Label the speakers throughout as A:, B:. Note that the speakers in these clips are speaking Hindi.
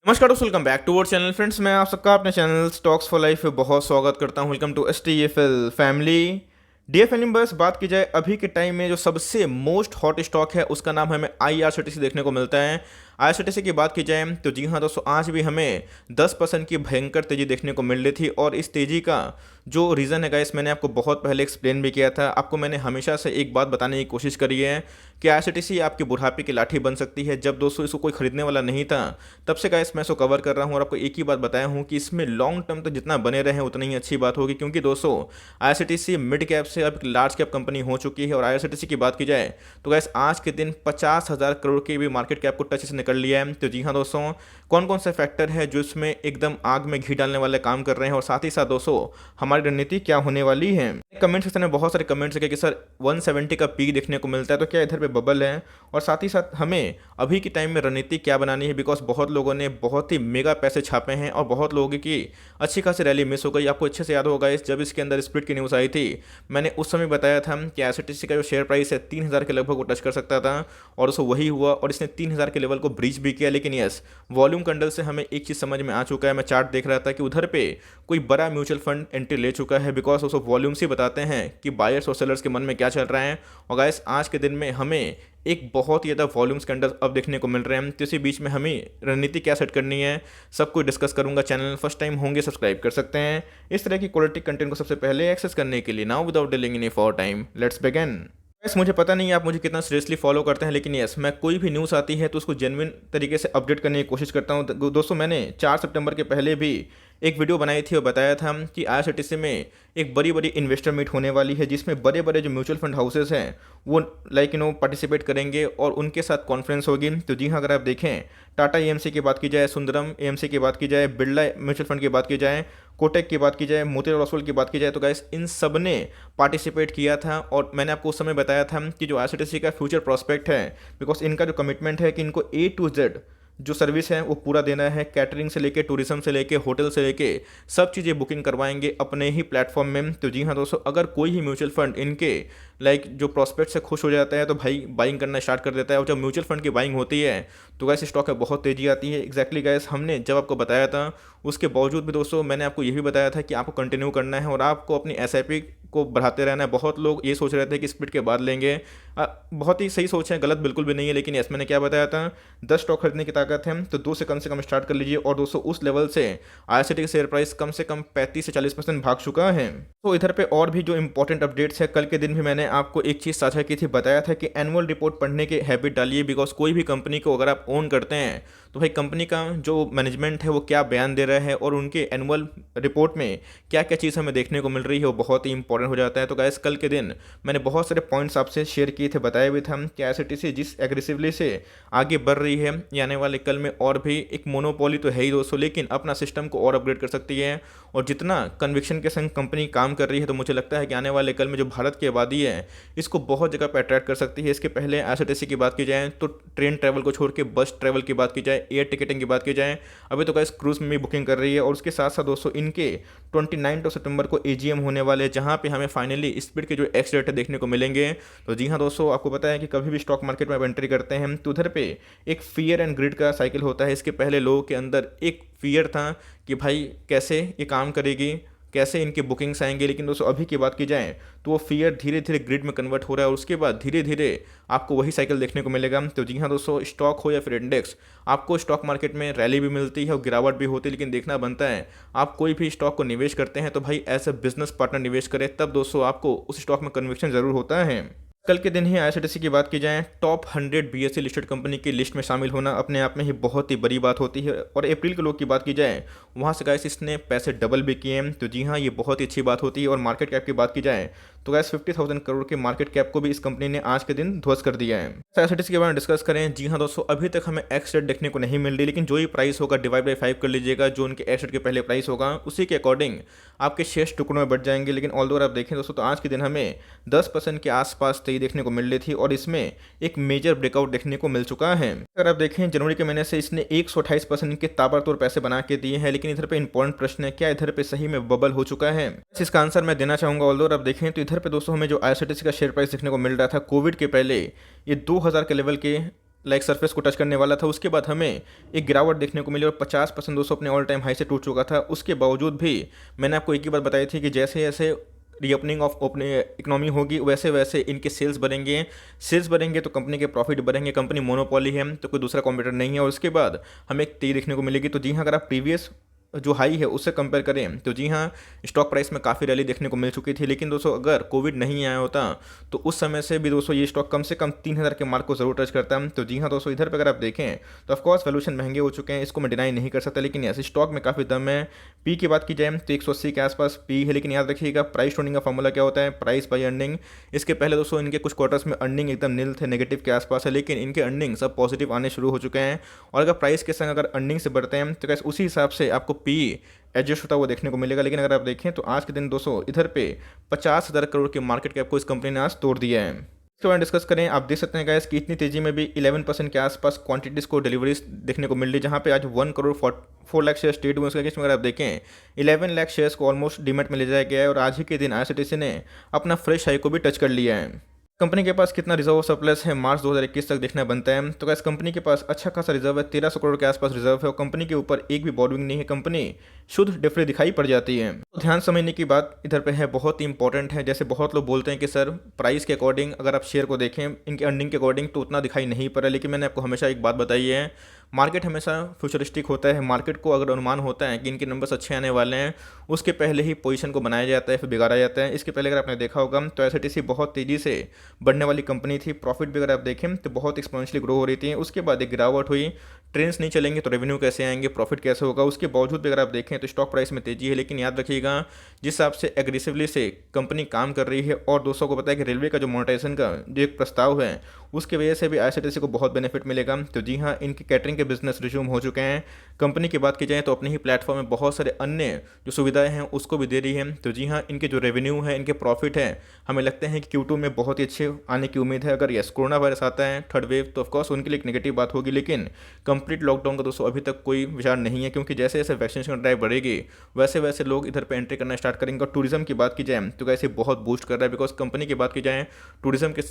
A: नमस्कार दोस्तों, welcome back to our channel friends. मैं आप सबका अपने चैनल स्टॉक्स फॉर लाइफ में बहुत स्वागत करता हूं। Welcome to STFL family. DFL में बस बात की जाए अभी के टाइम में जो सबसे मोस्ट हॉट स्टॉक है उसका नाम हमें IRCTC देखने को मिलता है। IRCTC की बात की जाए तो जी हाँ दोस्तों, आज भी हमें 10% की भयंकर तेजी देखने को मिल रही थी और इस तेजी का जो रीज़न है गाइस, मैंने आपको बहुत पहले एक्सप्लेन भी किया था। आपको मैंने हमेशा से एक बात बताने की कोशिश करी है कि IRCTC आपकी बुढ़ापे की लाठी बन सकती है। जब दोस्तों इसको कोई खरीदने वाला नहीं था, तब से गाइस मैं इसको कवर कर रहा हूँ और आपको एक ही बात बताया हूँ कि इसमें लॉन्ग टर्म तक जितना बने रहे उतनी ही अच्छी बात होगी। क्योंकि दोस्तों IRCTC मिड कैप से अब लार्ज कैप कंपनी हो चुकी है और IRCTC की बात की जाए तो गाइस आज के दिन 50,000 करोड़ की भी मार्केट कैप को टच से निकल लिया है। तो जी हाँ दोस्तों, कौन कौन से फैक्टर है जो इसमें एकदम आग में घी डालने वाले काम कर रहे हैं और साथ ही साथ दोस्तों हमारी रणनीति क्या होने वाली है। कमेंट सेक्शन में बहुत सारे कमेंट्स है कि सर 170 का पीक देखने को मिलता है, तो क्या इधर पे बबल है, और साथ ही साथ हमें अभी के टाइम में रणनीति क्या बनानी है। बिकॉज बहुत लोगों ने बहुत ही मेगा पैसे छापे हैं और बहुत लोगों की अच्छी खासी रैली मिस हो गई। आपको अच्छे से याद होगा जब इसके अंदर स्प्लिट की न्यूज़ आई थी, मैंने उस समय बताया था कि IRCTC का जो शेयर प्राइस है 3,000 के लगभग वो टच कर सकता था और उसको वही हुआ और इसने 3,000 के लेवल को ब्रीच भी किया। लेकिन यस, वॉल्यूम कैंडल से हमें एक चीज़ समझ में आ चुका है। मैं चार्ट देख रहा था कि उधर पे कोई बड़ा म्यूचुअल फंड एंट्री ले चुका है। बिकॉज उसको वॉल्यूम्स ही बताते हैं कि बायर्स और सेलर्स के मन में क्या चल रहा है। और गाइस आज के दिन में हमें एक बहुत ही ज़्यादा वॉल्यूम्स कैंडल अब देखने को मिल रहे हैं। तो इसी बीच में हमें रणनीति क्या सेट करनी है सब कुछ डिस्कस करूंगा। चैनल फर्स्ट टाइम होंगे सब्सक्राइब कर सकते हैं इस तरह की क्वालिटी कंटेंट को सबसे पहले एक्सेस करने के लिए। Now without delaying any for time, let's begin. Yes, मुझे पता नहीं है आप मुझे कितना सीरियसली फॉलो करते हैं, लेकिन यस, मैं कोई भी न्यूज़ आती है तो उसको जेन्युइन तरीके से अपडेट करने की कोशिश करता हूँ। दोस्तों मैंने 4 सितंबर के पहले भी एक वीडियो बनाई थी और बताया था कि IRCTC में एक बड़ी बड़ी इन्वेस्टर मीट होने वाली है जिसमें बड़े बड़े जो म्यूचुअल फंड हाउसेस हैं वो पार्टिसिपेट करेंगे और उनके साथ कॉन्फ्रेंस होगी। तो जी हाँ, अगर आप देखें टाटा AMC की बात की जाए, सुंदरम AMC की बात की जाए, बिरला म्यूचुअल फंड की बात की जाए, कोटक की बात की जाए, मोतीलाल ओसवाल की बात की जाए, तो गाइस इन सब ने पार्टिसिपेट किया था। और मैंने आपको उस समय बताया था कि जो IRCTC का फ्यूचर प्रॉस्पेक्ट है, बिकॉज इनका जो कमिटमेंट है कि इनको A to Z जो सर्विस है वो पूरा देना है। कैटरिंग से लेके, टूरिज्म से लेके, होटल से लेके सब चीज़ें बुकिंग करवाएंगे अपने ही प्लेटफॉर्म में। तो जी हाँ दोस्तों, अगर कोई ही म्यूचुअल फंड इनके जो प्रॉस्पेक्ट से खुश हो जाता है तो भाई बाइंग करना स्टार्ट कर देता है। और जब म्यूचुअल फंड की बाइंग होती है तो गैस स्टॉक में बहुत तेज़ी आती है। एग्जैक्टली गैस, हमने जब आपको बताया था उसके बावजूद भी दोस्तों मैंने आपको ये भी बताया था कि आपको कंटिन्यू करना है और आपको अपनी SIP को बढ़ाते रहना है। बहुत लोग ये सोच रहे थे कि स्प्लिट के बाद लेंगे, बहुत ही सही सोच है, गलत बिल्कुल भी नहीं है। लेकिन यस, मैंने क्या बताया था, 10 स्टॉक खरीदने की ताकत है तो 2 से कम स्टार्ट कर लीजिए। और दोस्तों उस लेवल से IRCTC का शेयर प्राइस कम से कम 35 से 40% भाग चुका है। तो इधर पे और भी जो इंपॉर्टेंट अपडेट्स है, कल के दिन भी मैंने आपको एक चीज़ साझा की थी, बताया था कि एनुअल रिपोर्ट पढ़ने की हैबिट डालिए। बिकॉज कोई भी कंपनी को अगर आप ओन करते हैं तो भाई कंपनी का जो मैनेजमेंट है वो क्या बयान दे रहा है और उनके एनुअल रिपोर्ट में क्या क्या चीज़ हमें देखने को मिल रही है वो बहुत ही इंपॉर्टेंट हो जाता है। तो गाइस कल के दिन मैंने बहुत सारे पॉइंट्स आपसे शेयर किए थे, बताया भी था कि IRCTC जिस एग्रेसिवली से आगे बढ़ रही है, ये आने वाले कल में और भी एक मोनोपोली तो है ही दोस्तों, लेकिन अपना सिस्टम को और अपग्रेड कर सकती है। और जितना कन्विक्शन के संग कंपनी काम कर रही है तो मुझे लगता है कि आने वाले कल में जो भारत की आबादी है इसको बहुत जगह पर अट्रैक्ट कर सकती है। इसके पहले IRCTC की बात की जाए तो ट्रेन ट्रैवल को छोड़ के बस ट्रैवल की बात की जाए, एयर टिकटिंग की बात की जाए, अभी तो गाइस क्रूज में भी बुकिंग कर रही है। और उसके साथ साथ दोस्तों इनके 29 सितंबर को AGM होने वाले, जहां पे हमें फाइनली स्पीड के जो एक्स रेट देखने को मिलेंगे। तो जी हाँ दोस्तों, आपको पता है कि कभी भी स्टॉक मार्केट में एंट्री करते हैं तो उधर पे एक फियर एंड ग्रिड का साइकिल होता है। इसके पहले लोगों के अंदर एक फियर था कि भाई कैसे ये काम करेगी, कैसे इनके बुकिंग्स आएंगे। लेकिन दोस्तों अभी की बात की जाए तो वो फियर धीरे धीरे ग्रिड में कन्वर्ट हो रहा है और उसके बाद धीरे धीरे आपको वही साइकिल देखने को मिलेगा। तो जी हाँ दोस्तों, स्टॉक हो या फिर इंडेक्स, आपको स्टॉक मार्केट में रैली भी मिलती है और गिरावट भी होती है। लेकिन देखना बनता है आप कोई भी स्टॉक को निवेश करते हैं तो भाई एज ए बिजनेस पार्टनर निवेश करें, तब दोस्तों आपको उस स्टॉक में कन्विक्शन जरूर होता है। कल के दिन ही IRCTC की बात की जाए, टॉप 100 BSE लिस्टेड कंपनी की लिस्ट में शामिल होना अपने आप में ही बहुत ही बड़ी बात होती है। और अप्रैल के लोग की बात की जाए वहाँ से गाइस इसने पैसे डबल भी किए हैं। तो जी हाँ, ये बहुत ही अच्छी बात होती है। और मार्केट कैप की बात की जाए तो गाइस 50,000 करोड़ के मार्केट कैप को भी इस कंपनी ने आज के दिन ध्वस्त कर दिया है। IRCTC के बारे में डिस्कस करें, जी हाँ दोस्तों, अभी तक हमें एक्स रेट देखने को नहीं मिल रही, लेकिन जो ही प्राइस होगा डिवाइड बाई 5 कर लीजिएगा, जो उनके एक्स रेट के पहले प्राइस होगा उसी के अकॉर्डिंग आपके शेष टुकड़ों में बढ़ जाएंगे। लेकिन ऑल्दो आप देखें दोस्तों तो आज के दिन हमें 10% के आसपास तेजी देखने को मिल रही थी और इसमें एक मेजर ब्रेकआउट देखने को मिल चुका है। अगर आप देखें जनवरी के महीने से इसने 128% के ताबड़तोड़ पैसे बना के दिए हैं। लेकिन इधर पे इंपॉर्टेंट प्रश्न है, क्या इधर पे सही में बबल हो चुका है? इसका आंसर मैं देना चाहूंगा। ऑल्दो आप देखें तो इधर पे दोस्तों हमें जो IRCTC का शेयर प्राइस देखने को मिल रहा था कोविड के पहले, ये 2000 के लेवल के लाइक सरफेस को टच करने वाला था, उसके बाद हमें एक गिरावट देखने को मिली और 50% दोस्तों अपने ऑल टाइम हाई से टूट चुका था। उसके बावजूद भी मैंने आपको एक ही बात बताई थी कि जैसे जैसे रीओपनिंग ऑफ ओपनिंग इकोनॉमी होगी वैसे वैसे इनके सेल्स बढ़ेंगे तो कंपनी के प्रॉफिट बढ़ेंगे। कंपनी मोनोपोली है तो कोई दूसरा कॉम्पिटिटर नहीं है, और उसके बाद हमें एक तेजी देखने को मिलेगी। तो जी हाँ, अगर आप प्रीवियस जो हाई है उससे कंपेयर करें तो जी हाँ, स्टॉक प्राइस में काफ़ी रैली देखने को मिल चुकी थी। लेकिन दोस्तों अगर कोविड नहीं आया होता तो उस समय से भी दोस्तों ये स्टॉक कम से कम 3000 के मार्क को जरूर टच करता है। तो जी हाँ दोस्तों, इधर पे अगर आप देखें तो ऑफकोर्स वैल्यूएशन महंगे हो चुके हैं, इसको मैं डिनाई नहीं कर सकता, लेकिन ऐसे स्टॉक में काफ़ी दम है। पी की बात की जाए तो 180 के आसपास पी है, लेकिन याद रखिएगा प्राइस टू अर्निंग का फॉर्मूला क्या होता है, प्राइस बाई अर्निंग। इसके पहले दोस्तों इनके कुछ क्वार्टर्स में अर्निंग एकदम नील थे, नेगेटिव के आसपास है, लेकिन इनके अर्निंग सब पॉजिटिव आने शुरू हो चुके हैं। और अगर प्राइस के संग अगर अर्निंग से बढ़ते हैं तो कैसे उसी हिसाब से आपको पी एडजस्ट होता हुआ देखने को मिलेगा। लेकिन अगर आप देखें तो आज के दिन दोस्तों इधर पे 50,000 करोड़ की मार्केट कैप को इस कंपनी ने आज तोड़ दिया है। इसके बारे में डिस्कस करें, आप देख सकते हैं गाइस कि इतनी तेजी में भी 11% के आसपास क्वांटिटीज को डिलीवरीज देखने को मिल रही है, जहां पे आज 1 करोड़ 4 लाख शेयर ट्रेड हुए। उसके केस में अगर आप देखें 11 लाख शेयर्स को ऑलमोस्ट डीमैट में ले जाया गया है, और आज ही के दिन आईआरसीटीसी ने अपना फ्रेश हाई को भी टच कर लिया है। कंपनी के पास कितना रिजर्व सरप्लस है मार्च 2021 तक देखना बनता है। तो इस कंपनी के पास अच्छा खासा रिजर्व है, 1300 करोड़ के आसपास रिजर्व है, और कंपनी के ऊपर एक भी बोर्डिंग नहीं है। कंपनी शुद्ध डिफरे दिखाई पड़ जाती है। तो ध्यान समझने की बात इधर पे है, बहुत ही इंपॉर्टेंट है। जैसे बहुत लोग बोलते हैं कि सर प्राइस के अकॉर्डिंग अगर आप शेयर को देखें इनके अर्निंग के अकॉर्डिंग तो उतना दिखाई नहीं पड़ रहा, लेकिन मैंने आपको हमेशा एक बात बताई है, मार्केट हमेशा फ्यूचरिस्टिक होता है। मार्केट को अगर अनुमान होता है कि इनके नंबर्स अच्छे आने वाले हैं, उसके पहले ही पोजीशन को बनाया जाता है, फिर बिगाड़ा जाता है। इसके पहले अगर आपने देखा होगा तो एसआईटीसी बहुत तेज़ी से बढ़ने वाली कंपनी थी, प्रॉफिट भी अगर आप देखें तो बहुत एक्सपोनेंशियली ग्रो हो रही थी। उसके बाद एक गिरावट हुई, ट्रेंड्स नहीं चलेंगे तो रेवेन्यू कैसे आएंगे, प्रॉफिट कैसे होगा। उसके बावजूद भी अगर आप देखें तो स्टॉक प्राइस में तेजी है। लेकिन याद रखिएगा जिस हिसाब से एग्रेसिवली से कंपनी काम कर रही है, और दोस्तों को पता है कि रेलवे का जो मोनेटाइजेशन का जो एक प्रस्ताव है उसके वजह से भी आईआरसीटीसी को बहुत बेनिफिट मिलेगा। तो जी हाँ, इनके कैटरिंग के बिजनेस रिज्यूम हो चुके हैं। कंपनी की बात की जाए तो अपने ही प्लेटफॉर्म में बहुत सारे अन्य जो सुविधाएं हैं उसको भी दे रही है। तो जी हाँ, इनके जो रेवेन्यू है, इनके प्रॉफिट है, हमें लगता है कि Q2 में बहुत ही अच्छे आने की उम्मीद है। अगर यस कोरोना वायरस आता है थर्ड वेव तो ऑफकोर्स उनके लिए एक नेगेटिव बात होगी, लेकिन कंप्लीट लॉकडाउन का दोस्तों अभी तक कोई विचार नहीं है, क्योंकि जैसे जैसे वैक्सीनेशन ड्राइव बढ़ेगी वैसे वैसे लोग इधर पे एंट्री करना स्टार्ट करेंगे। और टूरिज्म की बात की जाए तो कैसे बहुत बूस्ट कर रहा है, बिकॉज कंपनी की बात की जाए टूरिज्म के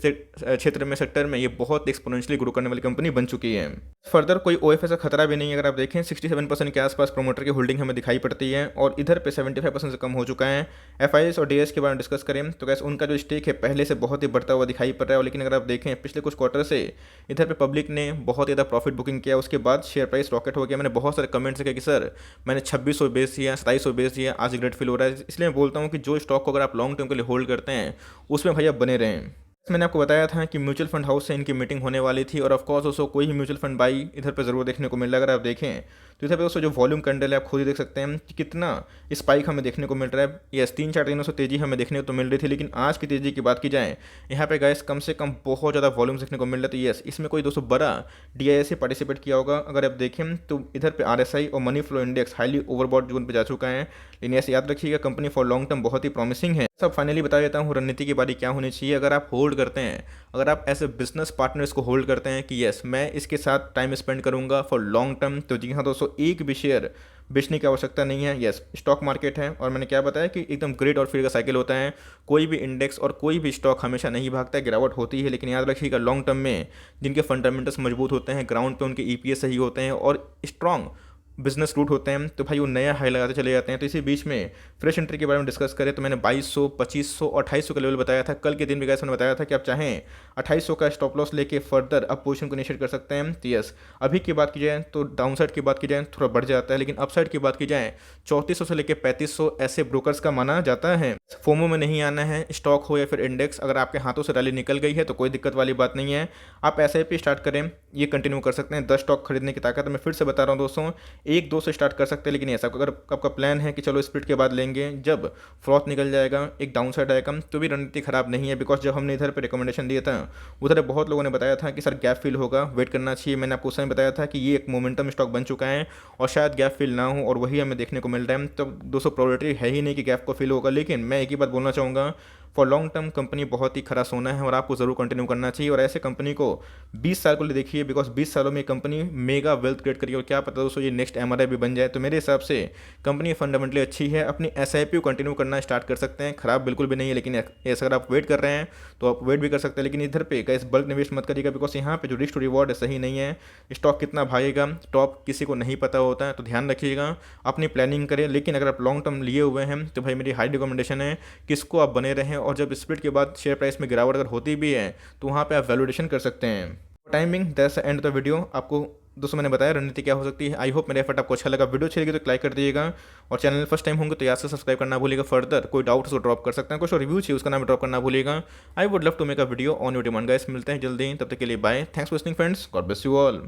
A: क्षेत्र में सेक्टर में ये बहुत एक्सपोनेंशियली ग्रो करने वाली कंपनी बन चुकी है। फर्दर कोई ओएफएस का खतरा भी नहीं है। अगर आप देखें 67% के आसपास प्रोमोटर की होल्डिंग हमें दिखाई पड़ती है, और इधर पे 75% से कम हो चुका है। एफआईएस और डीएस के बारे में डिस्कस करें तो कैसे उनका जो स्टेक है पहले से बहुत ही बढ़ता हुआ दिखाई पड़ रहा है। लेकिन अगर आप देखें पिछले कुछ क्वार्टर से इधर पे पब्लिक ने बहुत ज़्यादा प्रॉफिट बुकिंग किया, उसके बाद शेयर प्राइस रॉकेट हो गया। मैंने बहुत सारे कमेंट्स किया कि सर मैंने 2600 बेच दिया, 2700 बेच दिया, आज ग्रेट फील हो रहा है। इसलिए मैं बोलता हूँ कि जो स्टॉक को अगर आप लॉन्ग टर्म के लिए होल्ड करते हैं उसमें भैया बने रहें। मैंने आपको बताया था कि म्यूचुअल फंड हाउस से इनकी मीटिंग होने वाली थी, और ऑफकोर्स दोस्तों कोई भी म्यूचुअल फंड बाई इधर पे ज़रूर देखने को मिल रहा है। अगर आप देखें तो इधर पे दोस्तों जो वॉल्यूम कैंडल है आप खुद ही देख सकते हैं कि कितना स्पाइक हमें देखने को मिल रहा है। यस 3-4 दिनों से तेज़ी हमें देखने को तो मिल रही थी, लेकिन आज की तेज़ी की बात की जाए यहाँ पे गाइस कम से कम बहुत ज़्यादा वॉल्यूम देखने को मिल रहा है। तो यस इसमें कोई दोस्तों बड़ा डीआईएस से पार्टिसिपेट किया होगा। अगर आप देखें तो इधर पे आरएसआई और money flow index highly overbought zone पे जा चुका है। लेकिन ऐसे याद रखिएगा कंपनी फॉर लॉन्ग टर्म बहुत ही प्रॉमिसिंग है। सब फाइनली बता देता हूँ रणनीति की बारी क्या होनी चाहिए। अगर आप होल्ड करते हैं, अगर आप एज ए बिजनेस पार्टनर इसको होल्ड करते हैं कि यस मैं इसके साथ टाइम स्पेंड करूंगा फॉर लॉन्ग टर्म, तो जी हाँ दोस्तों एक भी शेयर बेचने की आवश्यकता नहीं है। यस स्टॉक मार्केट है, और मैंने क्या बताया कि एकदम ग्रेड और फीड का साइकिल होता है। कोई भी इंडेक्स और कोई भी स्टॉक हमेशा नहीं भागता है, गिरावट होती है। लेकिन याद रखिएगा लॉन्ग टर्म में जिनके फंडामेंटल्स मजबूत होते हैं, ग्राउंड पे उनके ईपीएस सही होते हैं और स्ट्रॉन्ग बिजनेस रूट होते हैं, तो भाई वो नया हाई लगाते चले जाते हैं। तो इसी बीच में फ्रेश एंट्री के बारे में डिस्कस करें तो मैंने 2200, 2500 और 2800 का लेवल बताया था। कल के दिन भी मैंने बताया था कि आप चाहें 2800 का स्टॉप लॉस लेके फर्दर अब पोजीशन को इनिशिएट कर सकते हैं। तो यस अभी की बात की जाए तो डाउन साइड की बात की जाए थोड़ा बढ़ जाता है, लेकिन अपसाइड की बात की जाए 3400 से लेकर 3500 ऐसे ब्रोकर्स का माना जाता है। फोमो में नहीं आना है, स्टॉक हो या फिर इंडेक्स, अगर आपके हाथों से रैली निकल गई है तो कोई दिक्कत वाली बात नहीं है। आप एसआईपी स्टार्ट करें, ये कंटिन्यू कर सकते हैं। 10 स्टॉक खरीदने की ताकत मैं फिर से बता रहा हूँ दोस्तों, 1-2 से स्टार्ट कर सकते हैं। लेकिन ऐसा अगर आपका प्लान है कि चलो स्प्लिट के बाद लेंगे, जब फ्रॉथ निकल जाएगा एक डाउन साइड आएगा, तो भी रणनीति खराब नहीं है। बिकॉज जब हमने इधर पे रिकमेंडेशन दिया था उधर बहुत लोगों ने बताया था कि सर गैप फिल होगा, वेट करना चाहिए। मैंने आपको उस समय बताया था कि ये एक मोमेंटम स्टॉक बन चुका है और शायद गैप फिल ना हो, और वही हमें देखने को मिल रहा है। तो दोस्तों प्रोबेबिलिटी है ही नहीं कि गैप को फिल होगा। लेकिन मैं एक ही बात बोलना चाहूँगा, फॉर लॉन्ग टर्म कंपनी बहुत ही खरा सोना है और आपको ज़रूर कंटिन्यू करना चाहिए। और ऐसे कंपनी को 20 साल को ले देखिए, बिकॉज 20 सालों में कंपनी मेगा वेल्थ क्रिएट करिए और क्या पता दोस्तों ये नेक्स्ट एमआरआई भी बन जाए। तो मेरे हिसाब से कंपनी फंडामेंटली अच्छी है, अपनी एसआईपी को कंटिन्यू करना स्टार्ट कर सकते हैं, खराब बिल्कुल भी नहीं है। लेकिन ऐसा अगर आप वेट कर रहे हैं तो आप वेट भी कर सकते हैं, लेकिन इधर पे गाइस बल्क निवेश मत करिएगा, बिकॉज यहाँ पे जो रिस्क टू रिवॉर्ड है सही नहीं है। स्टॉक कितना भागेगा टॉप किसी को नहीं पता होता है, तो ध्यान रखिएगा, अपनी प्लानिंग करें। लेकिन अगर आप लॉन्ग टर्म लिए हुए हैं तो भाई मेरी हाई रिकमेंडेशन है कि इसको आप बने रहें, और जब स्प्लिट के बाद शेयर प्राइस में गिरावट अगर होती भी है तो वहाँ पे आप वैल्यूएशन कर सकते हैं। Timing that's the end of the video. आपको दोस्तों मैंने बताया रणनीति क्या हो सकती है। आई होप मेरा एफर्ट आपको अच्छा लगा। वीडियो अच्छी लगी तो लाइक कर दीजिएगा, और चैनल फर्स्ट टाइम होंगे तो याद से सब्सक्राइब करना भूलिएगा। फर्दर कोई डाउट उसको ड्रॉप कर सकते हैं, कुछ रिव्यू चाहिए उसका नाम ड्रॉप करना भूलिएगा। I would love to make a video on your demand guys. मिलते हैं जल्दी, तब तक के लिए bye. Thanks for listening friends, God bless you all.